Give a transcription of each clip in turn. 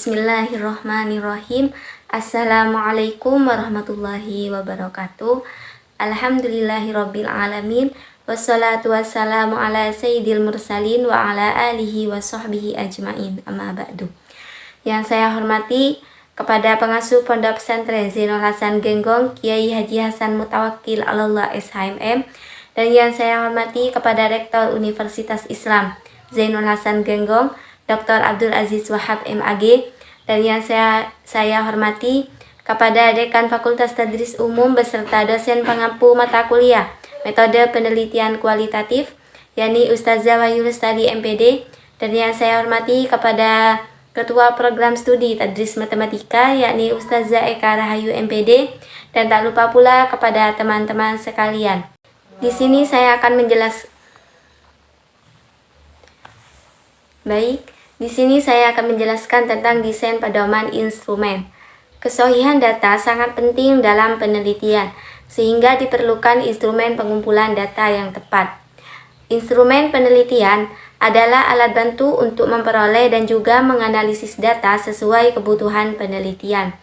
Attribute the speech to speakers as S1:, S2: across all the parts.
S1: Bismillahirrahmanirrahim. Assalamualaikum warahmatullahi wabarakatuh. Alhamdulillahirabbil alamin. Wassalatu wassalamu ala sayyidil mursalin wa ala alihi wa sahbihi ajmain. Amma ba'du. Yang saya hormati kepada pengasuh Pondok Pesantren Zainul Hasan Genggong, Kiai Haji Hasan Mutawakkil Allah SHMM, dan yang saya hormati kepada Rektor Universitas Islam Zainul Hasan Genggong, Dr. Abdul Aziz Wahab MAG, dan yang saya hormati kepada Dekan Fakultas Tadris Umum beserta dosen pengampu mata kuliah Metode Penelitian Kualitatif, yakni Ustazah Wahyu Lestari MPD, dan yang saya hormati kepada Ketua Program Studi Tadris Matematika, yakni Ustazah Eka Rahayu MPD, dan tak lupa pula kepada teman-teman sekalian. Di sini saya akan menjelaskan tentang desain pedoman instrumen. Kesohihan data sangat penting dalam penelitian, sehingga diperlukan instrumen pengumpulan data yang tepat. Instrumen penelitian adalah alat bantu untuk memperoleh dan juga menganalisis data sesuai kebutuhan penelitian.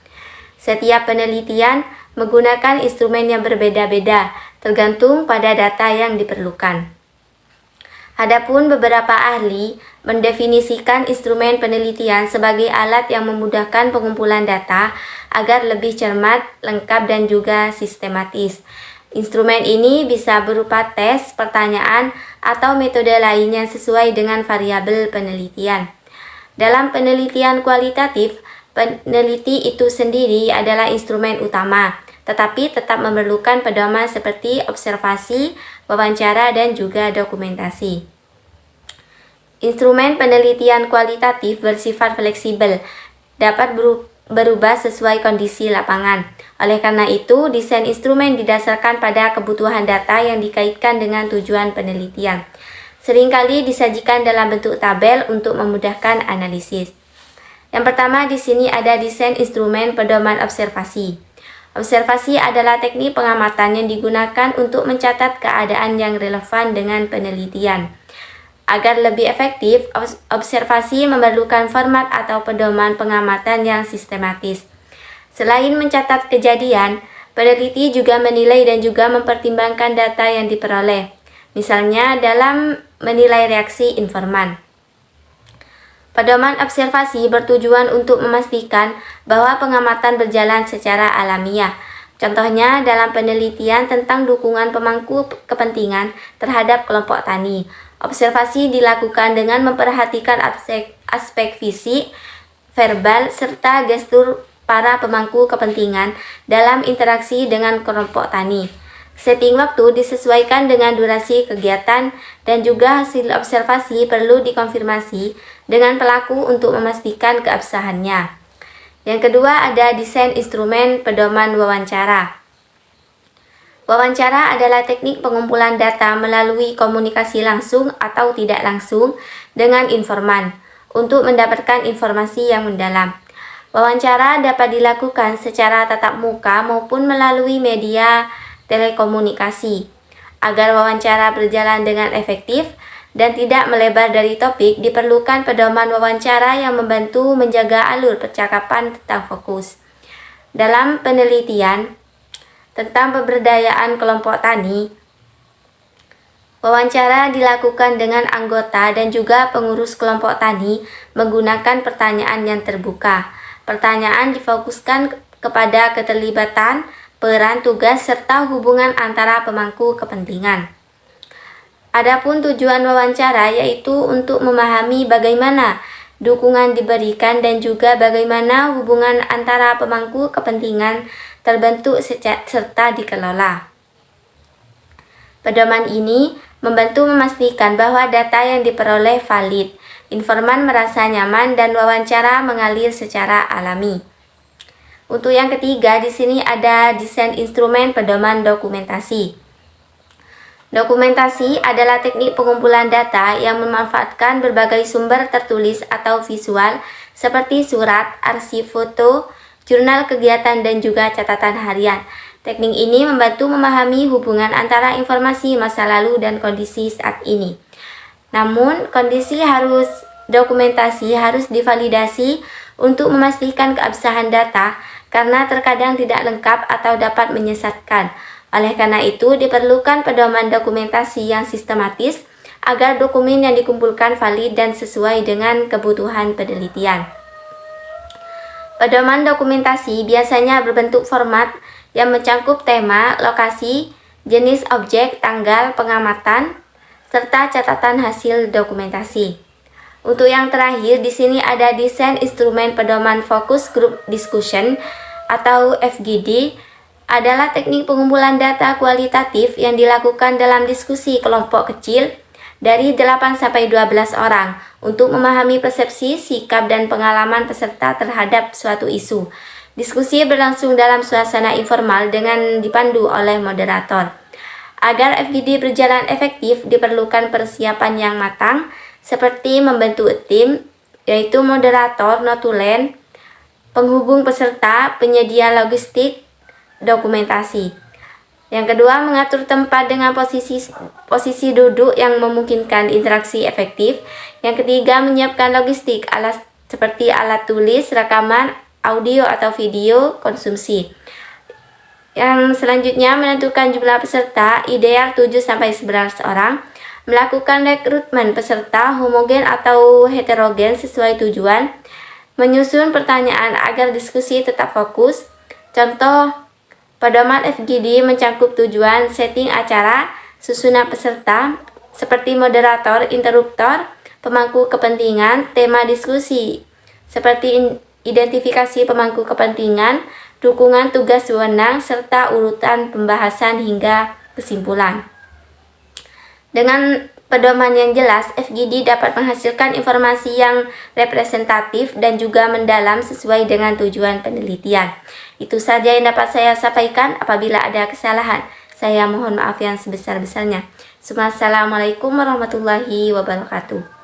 S1: Setiap penelitian menggunakan instrumen yang berbeda-beda, tergantung pada data yang diperlukan. Adapun beberapa ahli mendefinisikan instrumen penelitian sebagai alat yang memudahkan pengumpulan data agar lebih cermat, lengkap, dan juga sistematis. Instrumen ini bisa berupa tes, pertanyaan, atau metode lain yang sesuai dengan variabel penelitian. Dalam penelitian kualitatif, peneliti itu sendiri adalah instrumen utama, tetapi tetap memerlukan pedoman seperti observasi, wawancara, dan juga dokumentasi. Instrumen penelitian kualitatif bersifat fleksibel, dapat berubah sesuai kondisi lapangan. Oleh karena itu, desain instrumen didasarkan pada kebutuhan data yang dikaitkan dengan tujuan penelitian. Seringkali disajikan dalam bentuk tabel untuk memudahkan analisis. Yang pertama di sini ada desain instrumen pedoman observasi. Observasi adalah teknik pengamatan yang digunakan untuk mencatat keadaan yang relevan dengan penelitian. Agar lebih efektif, observasi memerlukan format atau pedoman pengamatan yang sistematis. Selain mencatat kejadian, peneliti juga menilai dan juga mempertimbangkan data yang diperoleh, misalnya dalam menilai reaksi informan. Pedoman observasi bertujuan untuk memastikan bahwa pengamatan berjalan secara alamiah. Contohnya dalam penelitian tentang dukungan pemangku kepentingan terhadap kelompok tani. Observasi dilakukan dengan memperhatikan aspek fisik, verbal, serta gestur para pemangku kepentingan dalam interaksi dengan kelompok tani. Setting waktu disesuaikan dengan durasi kegiatan dan juga hasil observasi perlu dikonfirmasi dengan pelaku untuk memastikan keabsahannya. Yang kedua ada desain instrumen pedoman wawancara. Wawancara adalah teknik pengumpulan data melalui komunikasi langsung atau tidak langsung dengan informan untuk mendapatkan informasi yang mendalam. Wawancara dapat dilakukan secara tatap muka maupun melalui media telekomunikasi. Agar wawancara berjalan dengan efektif dan tidak melebar dari topik, diperlukan pedoman wawancara yang membantu menjaga alur percakapan tetap fokus. Dalam penelitian tentang pemberdayaan kelompok tani, wawancara dilakukan dengan anggota dan juga pengurus kelompok tani menggunakan pertanyaan yang terbuka. Pertanyaan difokuskan kepada keterlibatan, peran, tugas, serta hubungan antara pemangku kepentingan. Adapun tujuan wawancara yaitu untuk memahami bagaimana dukungan diberikan dan juga bagaimana hubungan antara pemangku kepentingan terbentuk serta dikelola. Pedoman ini membantu memastikan bahwa data yang diperoleh valid, informan merasa nyaman, dan wawancara mengalir secara alami. Untuk yang ketiga, di sini ada desain instrumen pedoman dokumentasi. Dokumentasi adalah teknik pengumpulan data yang memanfaatkan berbagai sumber tertulis atau visual seperti surat, arsip foto, jurnal kegiatan, dan juga catatan harian. Teknik ini membantu memahami hubungan antara informasi masa lalu dan kondisi saat ini. Namun, dokumentasi harus divalidasi untuk memastikan keabsahan data karena terkadang tidak lengkap atau dapat menyesatkan. Oleh karena itu, diperlukan pedoman dokumentasi yang sistematis agar dokumen yang dikumpulkan valid dan sesuai dengan kebutuhan penelitian. Pedoman dokumentasi biasanya berbentuk format yang mencakup tema, lokasi, jenis objek, tanggal, pengamatan, serta catatan hasil dokumentasi. Untuk yang terakhir, di sini ada desain instrumen pedoman Focus Group Discussion atau FGD, adalah teknik pengumpulan data kualitatif yang dilakukan dalam diskusi kelompok kecil dari 8-12 orang untuk memahami persepsi, sikap, dan pengalaman peserta terhadap suatu isu. Diskusi berlangsung dalam suasana informal dengan dipandu oleh moderator. Agar FGD berjalan efektif, diperlukan persiapan yang matang, seperti membentuk tim, yaitu moderator, notulen, penghubung peserta, penyedia logistik, dokumentasi. Yang kedua, mengatur tempat dengan posisi duduk yang memungkinkan interaksi efektif. Yang ketiga, menyiapkan logistik seperti alat tulis, rekaman, audio atau video konsumsi. Yang selanjutnya, menentukan jumlah peserta, ideal 7-11 orang. Melakukan rekrutmen peserta homogen atau heterogen sesuai tujuan. Menyusun pertanyaan agar diskusi tetap fokus. Contoh, pedoman FGD mencakup tujuan, setting acara, susunan peserta, seperti moderator, interruptor, pemangku kepentingan, tema diskusi, seperti identifikasi pemangku kepentingan, dukungan tugas wewenang, serta urutan pembahasan hingga kesimpulan. Dengan pedoman yang jelas, FGD dapat menghasilkan informasi yang representatif dan juga mendalam sesuai dengan tujuan penelitian. Itu saja yang dapat saya sampaikan. Apabila ada kesalahan, saya mohon maaf yang sebesar-besarnya. Assalamualaikum warahmatullahi wabarakatuh.